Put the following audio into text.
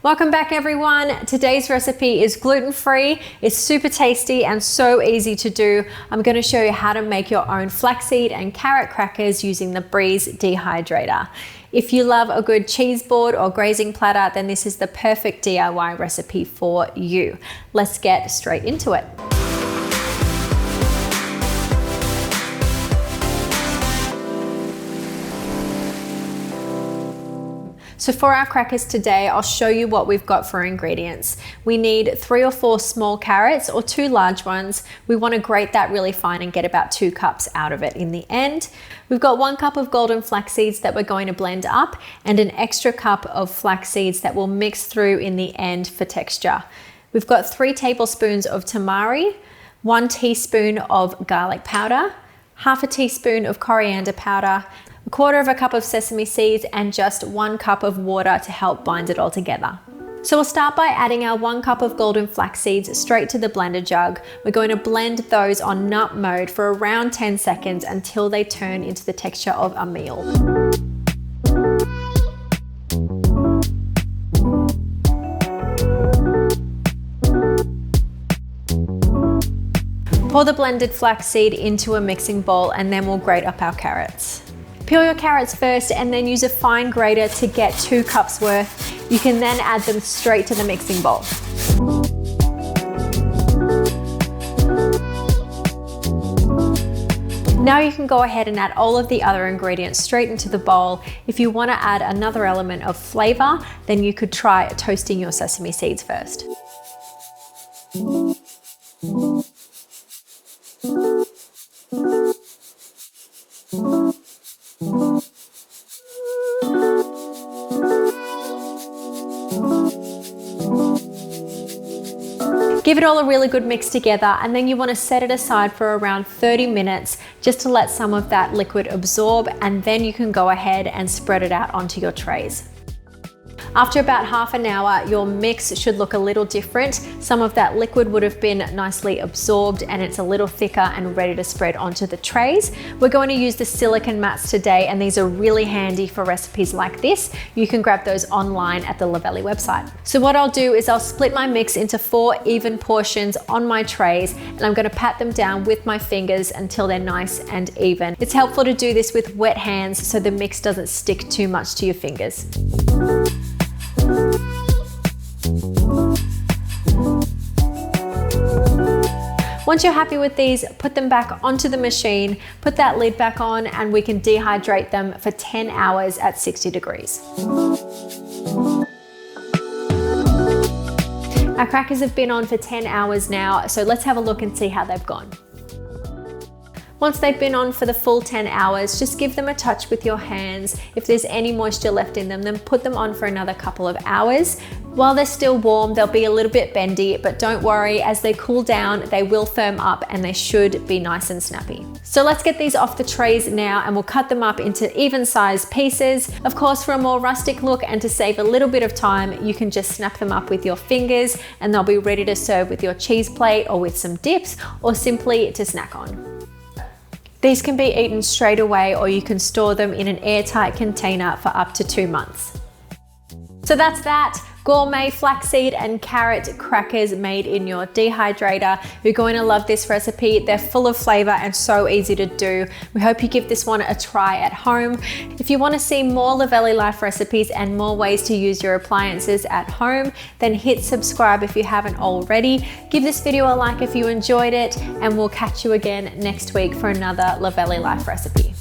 Welcome back everyone. Today's recipe is gluten-free, it's super tasty and so easy to do. I'm going to show you how to make your own flaxseed and carrot crackers using the Breeze dehydrator. If you love a good cheese board or grazing platter, then this is the perfect DIY recipe for you. Let's get straight into it. So for our crackers today, I'll show you what we've got for ingredients. We need 3 or 4 small carrots or 2 large ones. We want to grate that really fine and get about 2 cups out of it in the end. We've got 1 cup of golden flax seeds that we're going to blend up and an extra cup of flax seeds that we'll mix through in the end for texture. We've got 3 tablespoons of tamari, 1 teaspoon of garlic powder, half a teaspoon of coriander powder, 1/4 cup of sesame seeds, and just 1 cup of water to help bind it all together. So we'll start by adding our 1 cup of golden flax seeds straight to the blender jug. We're going to blend those on nut mode for around 10 seconds until they turn into the texture of a meal. Pour the blended flaxseed into a mixing bowl and then we'll grate up our carrots. Peel your carrots first and then use a fine grater to get 2 cups worth. You can then add them straight to the mixing bowl. Now you can go ahead and add all of the other ingredients straight into the bowl. If you want to add another element of flavor, then you could try toasting your sesame seeds first. Give it all a really good mix together and then you want to set it aside for around 30 minutes just to let some of that liquid absorb, and then you can go ahead and spread it out onto your trays. After about half an hour, your mix should look a little different. Some of that liquid would have been nicely absorbed and it's a little thicker and ready to spread onto the trays. We're going to use the silicone mats today and these are really handy for recipes like this. You can grab those online at the Luvele website. So what I'll do is I'll split my mix into 4 even portions on my trays and I'm going to pat them down with my fingers until they're nice and even. It's helpful to do this with wet hands so the mix doesn't stick too much to your fingers. Once you're happy with these, put them back onto the machine, put that lid back on, and we can dehydrate them for 10 hours at 60 degrees. Our crackers have been on for 10 hours now, so let's have a look and see how they've gone. Once they've been on for the full 10 hours, just give them a touch with your hands. If there's any moisture left in them, then put them on for another couple of hours. While they're still warm, they'll be a little bit bendy, but don't worry, as they cool down, they will firm up and they should be nice and snappy. So let's get these off the trays now and we'll cut them up into even sized pieces. Of course, for a more rustic look and to save a little bit of time, you can just snap them up with your fingers and they'll be ready to serve with your cheese plate or with some dips or simply to snack on. These can be eaten straight away or you can store them in an airtight container for up to 2 months. So that's that. Gourmet flaxseed and carrot crackers made in your dehydrator. You're going to love this recipe. They're full of flavor and so easy to do. We hope you give this one a try at home. If you want to see more Luvele Life recipes and more ways to use your appliances at home, then hit subscribe if you haven't already. Give this video a like if you enjoyed it, and we'll catch you again next week for another Luvele Life recipe.